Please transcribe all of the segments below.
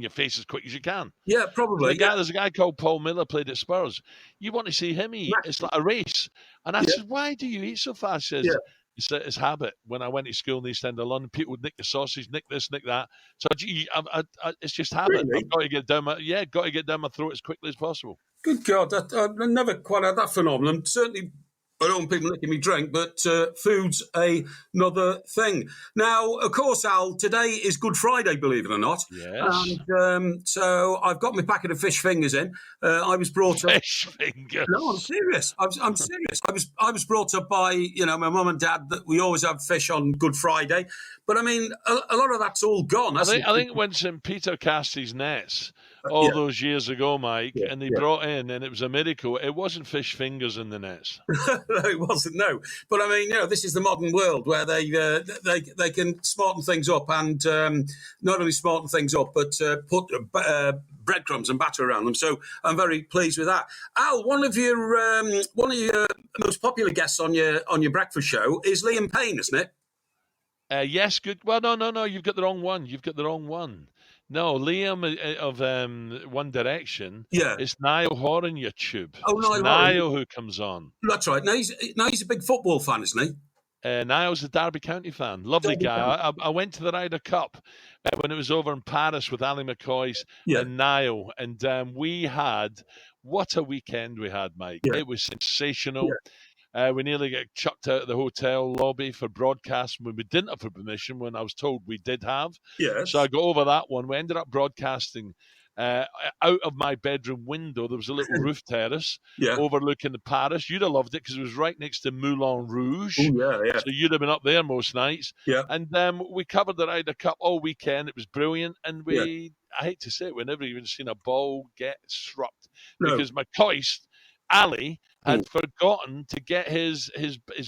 your face as quick as you can. Yeah, probably. There's a guy called Paul Miller, played at Spurs. You want to see him eat, it's like a race. And I said, why do you eat so fast? He says, it's habit. When I went to school in the East End of London, people would nick the sausage, nick this, nick that. So it's just habit. Really? I've got to get down my throat as quickly as possible. Good God, I've never quite had that phenomenon. Certainly, I don't want people licking me drink, but food's another thing. Now, of course, Al, today is Good Friday, believe it or not. Yes. And so I've got my packet of fish fingers in. I was brought up. Fish fingers. No, I'm serious. I'm serious. I was brought up by my mum and dad that we always have fish on Good Friday. But I mean, a lot of that's all gone. I think when St. Peter cast his nets those years ago, Mike, and they brought in, and it was a miracle. It wasn't fish fingers in the nets. No, it wasn't. No, but I mean, this is the modern world where they can smarten things up, and not only smarten things up, but put breadcrumbs and batter around them. So I'm very pleased with that. Al, one of your most popular guests on your breakfast show is Liam Payne, isn't it? Yes, good. Well, no. You've got the wrong one. No, Liam of One Direction. Yeah, it's Niall Horan, you tube. Oh, Niall who comes on. That's right. Now he's a big football fan, isn't he? Niall's a Derby County fan. Lovely guy. I went to the Ryder Cup when it was over in Paris with Ali McCoy's and Niall, and we had what a weekend we had, Mike. Yeah. It was sensational. We nearly got chucked out of the hotel lobby for broadcast when we didn't have permission, when I was told we did have. Yes. So I got over that one. We ended up broadcasting out of my bedroom window. There was a little roof terrace overlooking the Paris. You'd have loved it because it was right next to Moulin Rouge. Oh, yeah. So you'd have been up there most nights. Yeah. And we covered the Ryder Cup all weekend. It was brilliant. And I hate to say it, we've never even seen a ball get struck because my coist, Ali, had forgotten to get his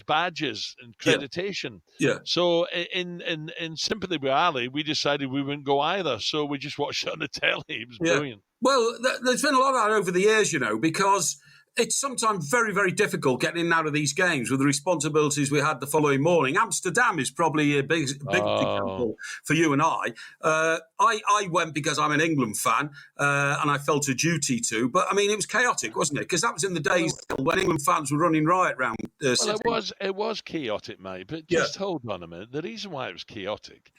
badges and accreditation. Yeah. So in sympathy with Ali, we decided we wouldn't go either. So we just watched it on the telly. It was brilliant. Well, there's been a lot of that over the years, because it's sometimes very, very difficult getting in and out of these games with the responsibilities we had the following morning. Amsterdam is probably a big example for you and I. I went because I'm an England fan and I felt a duty to. But, I mean, it was chaotic, wasn't it? Because that was in the days when England fans were running riot around. It was chaotic, mate. But just hold on a minute. The reason why it was chaotic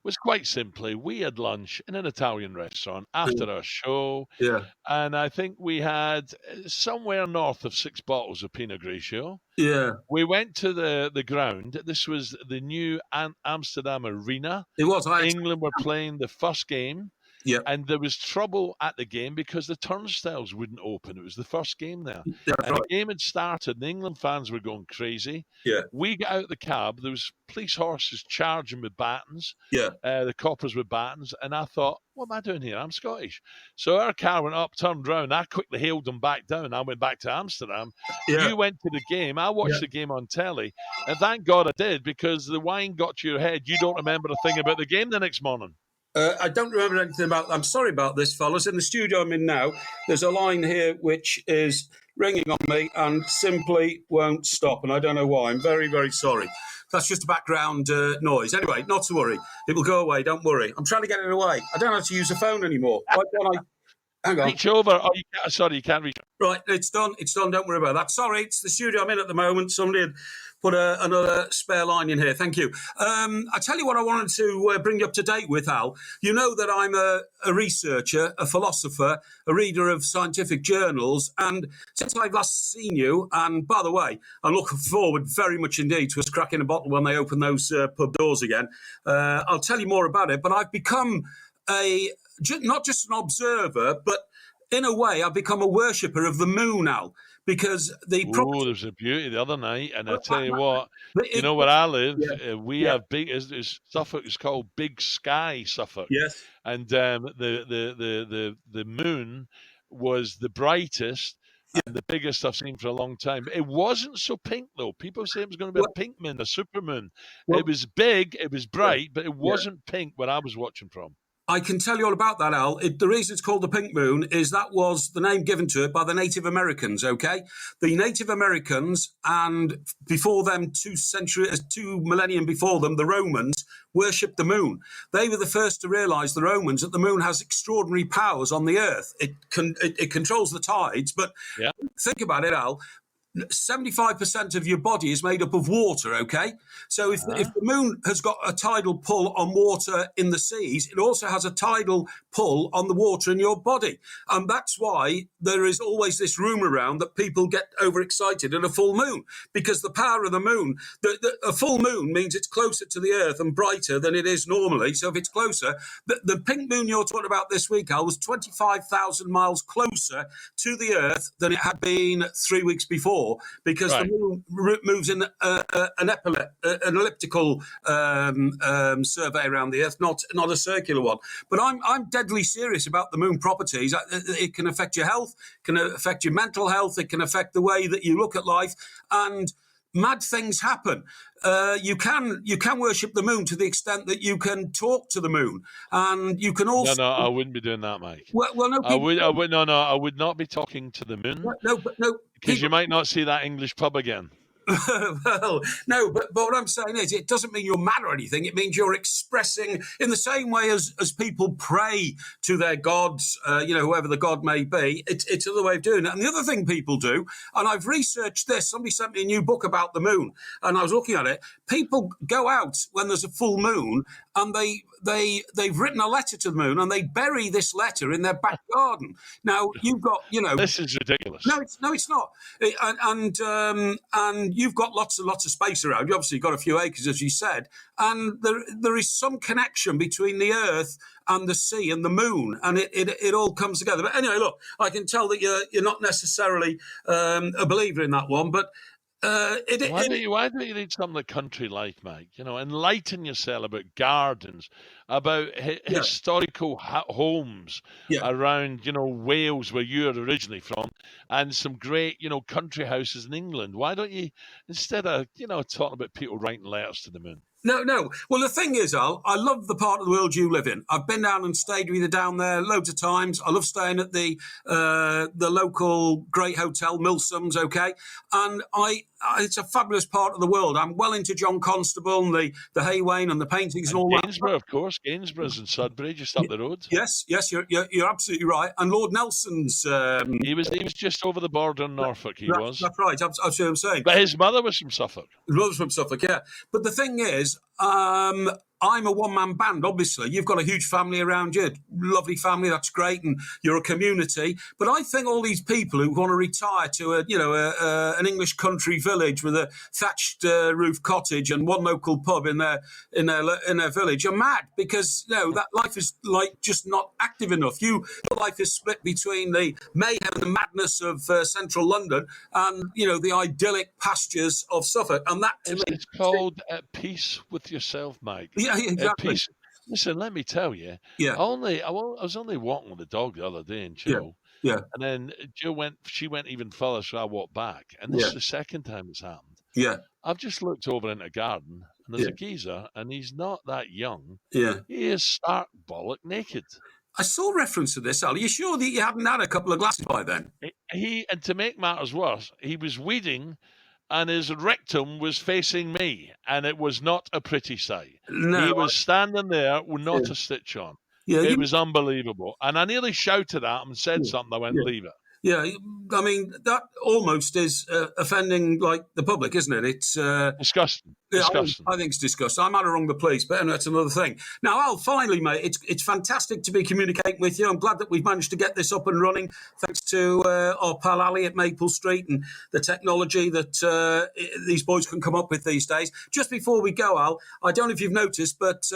was quite simply we had lunch in an Italian restaurant after our show. Yeah. And I think we had somewhere north of 6 bottles of Pinot Grigio. Yeah. We went to the ground. This was the new Amsterdam Arena. It was. England were playing the first game. Yeah. And there was trouble at the game because the turnstiles wouldn't open. It was the first game there. The game had started and the England fans were going crazy. Yeah. We got out the cab. There was police horses charging with batons. Yeah. The coppers with batons. And I thought, what am I doing here? I'm Scottish. So our car went up, turned round. I quickly hailed them back down. I went back to Amsterdam. Yeah. You went to the game. I watched the game on telly. And thank God I did, because the wine got to your head. You don't remember a thing about the game the next morning. I don't remember anything about. I'm sorry about this, fellas. In the studio I'm in now, there's a line here which is ringing on me and simply won't stop, and I don't know why. I'm very, very sorry. That's just a background noise. Anyway, not to worry. It will go away. Don't worry. I'm trying to get it away. I don't have to use a phone anymore. Why don't I? Hang on. Reach over. Oh, you can't reach. Right, it's done. It's done. Don't worry about that. Sorry, it's the studio I'm in at the moment. Somebody had put another spare line in here. Thank you. I tell you what I wanted to bring you up to date with, Al. You know that I'm a researcher, a philosopher, a reader of scientific journals. And since I've last seen you, and by the way, I'm looking forward very much indeed to us cracking a bottle when they open those pub doors again. I'll tell you more about it. But I've become not just an observer, but in a way, I've become a worshipper of the moon, Al. Because there was a beauty the other night, and I tell you what, you know where I live, we have big. Suffolk is called Big Sky, Suffolk. Yes, and the moon was the brightest and the biggest I've seen for a long time. It wasn't so pink though. People say it was going to be a pink moon, a super moon. It was big, it was bright, but it wasn't pink where I was watching from. I can tell you all about that, Al. The reason it's called the pink moon is that was the name given to it by the Native Americans, okay? The Native Americans, and before them, 2 millennium before them, the Romans, worshipped the moon. They were the first to realise, the Romans, that the moon has extraordinary powers on the earth. It controls the tides, but think about it, Al. 75% of your body is made up of water, okay? So if the moon has got a tidal pull on water in the seas, it also has a tidal pull on the water in your body. And that's why there is always this rumour around that people get overexcited at a full moon, because the power of the moon, a full moon means it's closer to the earth and brighter than it is normally. So if it's closer, the pink moon you're talking about this week, Al, was 25,000 miles closer to the earth than it had been 3 weeks before. Because the moon moves in an elliptical survey around the Earth, not a circular one. But I'm deadly serious about the moon properties. It can affect your health, can affect your mental health, it can affect the way that you look at life, and mad things happen. You can worship the moon to the extent that you can talk to the moon, and you can also. No, I wouldn't be doing that, Mike. Well, no, I would not be talking to the moon. No. Because you might not see that English pub again. Well, no, but what I'm saying is it doesn't mean you're mad or anything. It means you're expressing in the same way as people pray to their gods, whoever the god may be. It's another way of doing it. And the other thing people do, and I've researched this, somebody sent me a new book about the moon, and I was looking at it. People go out when there's a full moon, and they've written a letter to the moon, and they bury this letter in their back garden. Now, you've got, This is ridiculous. No, it's not. And you've got lots and lots of space around. You obviously got a few acres, as you said, and there is some connection between the Earth and the sea and the moon, and it all comes together. But anyway, look, I can tell that you're not necessarily a believer in that one, but why don't you read some of the country life, Mike? Enlighten yourself about gardens, about historical homes around, Wales, where you're originally from, and some great, country houses in England. Why don't you, instead of, talking about people writing letters to the moon? No. Well, the thing is, Al, I love the part of the world you live in. I've been down and stayed with you down there loads of times. I love staying at the local great hotel, Milsom's, okay? And it's a fabulous part of the world. I'm well into John Constable and the Haywain and the paintings and all that. Gainsborough, of course. Gainsborough's in Sudbury, just up the road. Yes, you're absolutely right. And Lord Nelson's... He was just over the border in Norfolk, was. That's right, that's what I'm saying. But his mother was from Suffolk. His mother was from Suffolk, yeah. But the thing is, I'm a one-man band, obviously. You've got a huge family around you, lovely family, that's great, and you're a community. But I think all these people who want to retire to an English country village with a thatched roof cottage and one local pub in their village are mad, because that life is just not active enough. Your life is split between the mayhem and the madness of central London and the idyllic pastures of Suffolk, and that to me, it's called At Peace with Yourself, Mike. Yeah, exactly. Listen, let me tell you. Yeah. I was only walking with the dog the other day, and Jill. Yeah. And then Jill went even further, so I walked back. And this is the second time it's happened. Yeah. I've just looked over in a garden, and there's a geezer, and he's not that young. Yeah. He is stark bollock naked. I saw reference to this, Al. Are you sure that you hadn't had a couple of glasses by then? And to make matters worse, he was weeding, and his rectum was facing me, and it was not a pretty sight. No, he was standing there with not a stitch on. Yeah, it was unbelievable. And I nearly shouted at him and said something. I went, leave it. Yeah, I mean, that almost is offending, the public, isn't it? It's disgusting. Yeah, I think it's disgusting. I might have rung the police, but anyway, that's another thing. Now, Al, finally, mate, it's fantastic to be communicating with you. I'm glad that we've managed to get this up and running, thanks to our pal Ali at Maple Street and the technology that these boys can come up with these days. Just before we go, Al, I don't know if you've noticed, but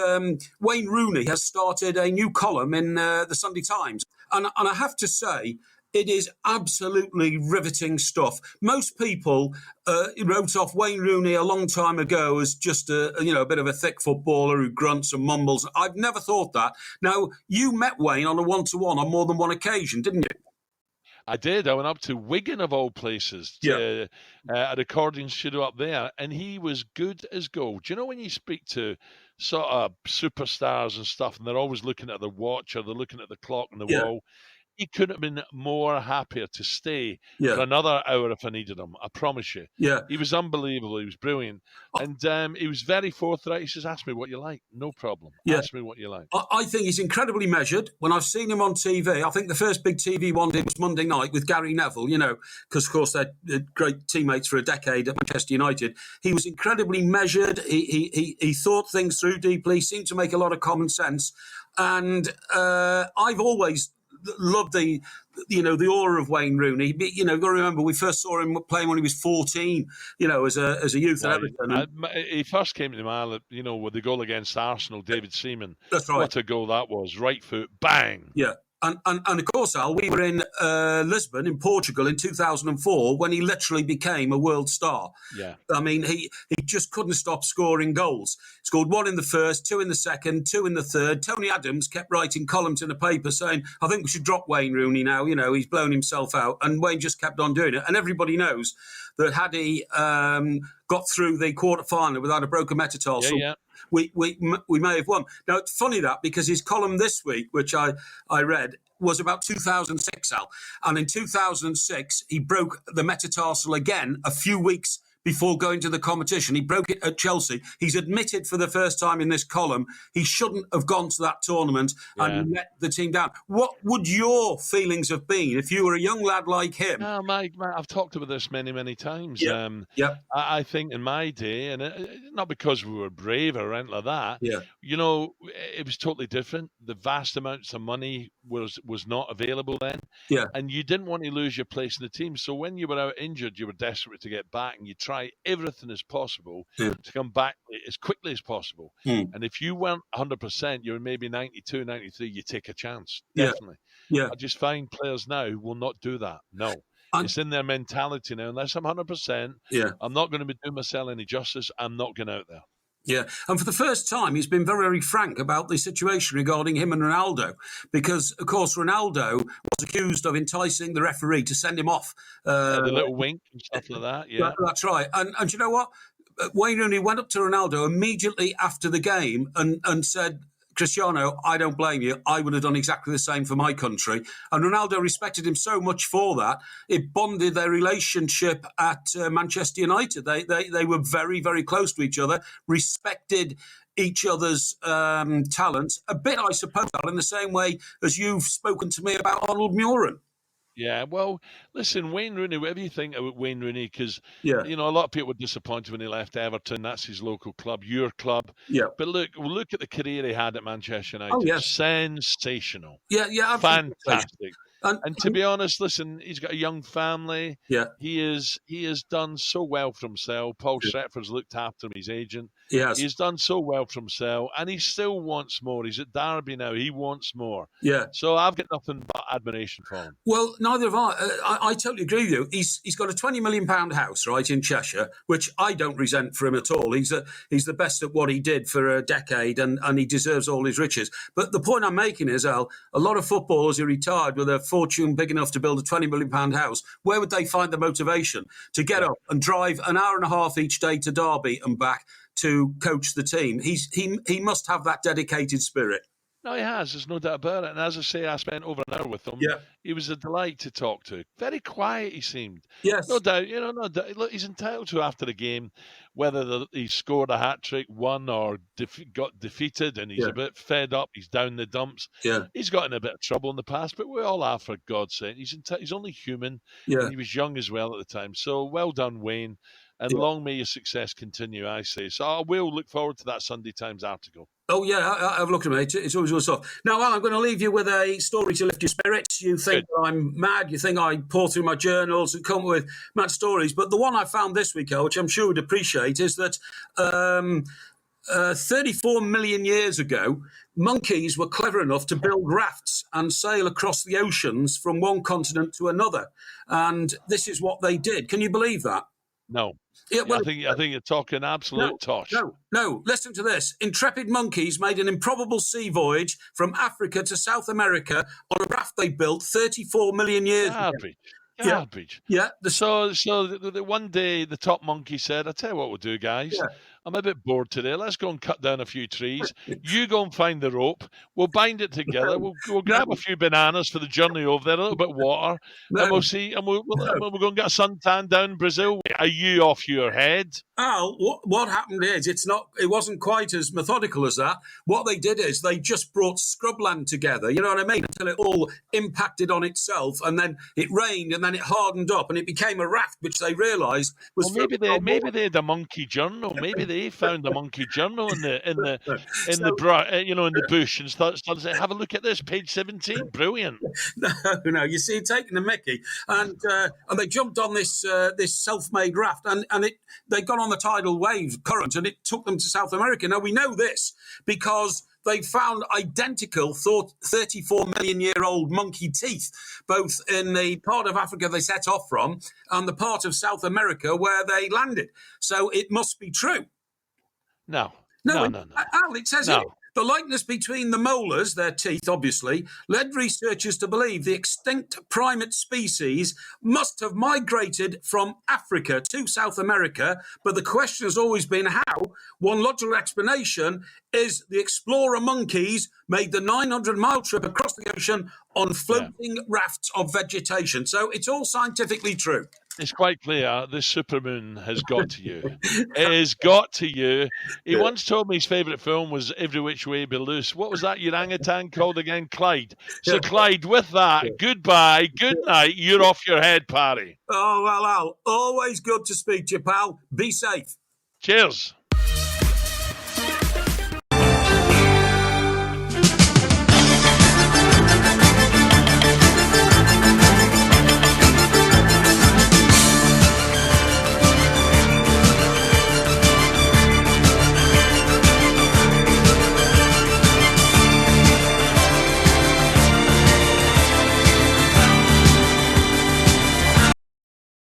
Wayne Rooney has started a new column in the Sunday Times. And I have to say, it is absolutely riveting stuff. Most people wrote off Wayne Rooney a long time ago as just a bit of a thick footballer who grunts and mumbles. I've never thought that. Now, you met Wayne on a one-to-one on more than one occasion, didn't you? I did. I went up to Wigan, of all places, to a recording studio up there, and he was good as gold. Do you know when you speak to sort of superstars and stuff, and they're always looking at their watch or they're looking at the clock on the wall? He couldn't have been more happier to stay for another hour if I needed him. I promise you. Yeah. He was unbelievable. He was brilliant. And he was very forthright. He says, ask me what you like. No problem. Ask me what you like. I think he's incredibly measured. When I've seen him on TV, I think the first big TV one did was Monday night with Gary Neville, because, of course, they're great teammates for a decade at Manchester United. He was incredibly measured. He thought things through deeply, seemed to make a lot of common sense. And I've always loved the aura of Wayne Rooney. You've got to remember, we first saw him playing when he was 14, as a youth at Everton. He first came to Ireland, with the goal against Arsenal, David Seaman. That's right. What a goal that was. Right foot, bang. Yeah. And of course, Al, we were in Lisbon, in Portugal, in 2004 when he literally became a world star. Yeah. I mean, he just couldn't stop scoring goals. Scored 1 in the first, 2 in the second, 2 in the third. Tony Adams kept writing columns in the paper saying, I think we should drop Wayne Rooney now. He's blown himself out. And Wayne just kept on doing it. And everybody knows that had he got through the quarter-final without a broken metatarsal, we may have won. Now, it's funny because his column this week, which I read, was about 2006, Al. And in 2006, he broke the metatarsal again a few weeks before going to the competition. He broke it at Chelsea. He's admitted for the first time in this column he shouldn't have gone to that tournament and let the team down. What would your feelings have been if you were a young lad like him? No, Mike, I've talked about this many, many times. I think in my day, and not because we were brave or anything like that, it was totally different. The vast amounts of money was not available then. Yeah. And you didn't want to lose your place in the team. So when you were out injured, you were desperate to get back, and you try everything as possible to come back as quickly as possible. And if you weren't 100%, you were maybe 92, 93, you take a chance. Definitely. Yeah. I just find players now will not do that. No. It's in their mentality now. Unless I'm 100%, I'm not going to be doing myself any justice. I'm not going out there. Yeah, and for the first time, he's been very, very frank about the situation regarding him and Ronaldo, because, of course, Ronaldo was accused of enticing the referee to send him off. The little wink and stuff like that, yeah. That's right. And you know what? Wayne Rooney went up to Ronaldo immediately after the game and said, Cristiano, I don't blame you. I would have done exactly the same for my country. And Ronaldo respected him so much for that. It bonded their relationship at Manchester United. They were very, very close to each other, respected each other's talents. A bit, I suppose, in the same way as you've spoken to me about Arnold Muren. Yeah, well, listen, Wayne Rooney, whatever you think about Wayne Rooney, because, a lot of people were disappointed when he left Everton. That's his local club, your club. Yeah. But look at the career he had at Manchester United. Oh, yes. Sensational. Yeah, fantastic. And to be honest, listen, he's got a young family. Yeah. He has done so well for himself. Paul Stretford's looked after him, his agent. Yes. He's done so well for himself, and he still wants more. He's at Derby now. He wants more. Yeah. So I've got nothing but admiration for him. Well, neither have I. I totally agree with you. He's got a £20 million house, right, in Cheshire, which I don't resent for him at all. He's the best at what he did for a decade, and he deserves all his riches. But the point I'm making is, Al, a lot of footballers who retired with a fortune big enough to build a £20 million house, where would they find the motivation to get up and drive an hour and a half each day to Derby and back to coach the team? He must have that dedicated spirit. No, he has. There's no doubt about it. And as I say, I spent over an hour with him. Yeah. He was a delight to talk to. Very quiet, he seemed. Yes. No doubt. No doubt. Look, he's entitled to after the game, whether he scored a hat-trick, won, or got defeated, and he's a bit fed up. He's down the dumps. Yeah. He's got in a bit of trouble in the past, but we all are, for God's sake. He's only human. Yeah. And he was young as well at the time. So well done, Wayne. And long may your success continue, I say. So I will look forward to that Sunday Times article. Oh, yeah, I've looked at it. It's always good stuff. Now, Al, I'm going to leave you with a story to lift your spirits. You think I'm mad. You think I pour through my journals and come up with mad stories. But the one I found this week, Al, which I'm sure you'd appreciate, is that 34 million years ago, monkeys were clever enough to build rafts and sail across the oceans from one continent to another. And this is what they did. Can you believe that? No. Yeah, well, I think you're talking absolute tosh. No. Listen to this. Intrepid monkeys made an improbable sea voyage from Africa to South America on a raft they built 34 million years ago. Garbage. Yeah. So the one day the top monkey said, "I tell you what we'll do, guys. Yeah. I'm a bit bored today. Let's go and cut down a few trees. You go and find the rope. We'll bind it together. We'll grab a few bananas for the journey over there, a little bit of water, and we'll see. And we'll go and get a suntan down in Brazil. Are you off your head?" Al, what happened is it wasn't quite as methodical as that. What they did is they just brought scrubland together, you know what I mean, until it all impacted on itself, and then it rained, and then it hardened up, and it became a raft, which they realised was. Well, maybe they had a monkey journal. Maybe they found a monkey journal in the bush and started saying, "Have a look at this, page 17, brilliant." No, you see, taking the Mickey, and they jumped on this self-made raft, and they got on the tidal wave current, and it took them to South America. Now we know this because they found identical 34 million year old monkey teeth, both in the part of Africa they set off from and the part of South America where they landed. So it must be true. No. Al, it says here, the likeness between the molars, their teeth obviously, led researchers to believe the extinct primate species must have migrated from Africa to South America. But the question has always been how. One logical explanation is the explorer monkeys made the 900-mile trip across the ocean on floating rafts of vegetation. So it's all scientifically true. It's quite clear this supermoon has got to you. It has got to you. He once told me his favourite film was Every Which Way Be Loose. What was that orangutan called again? Clyde. So, Clyde, with that, goodbye, good night. You're off your head, Parry. Oh, well, Al, always good to speak to you, pal. Be safe. Cheers.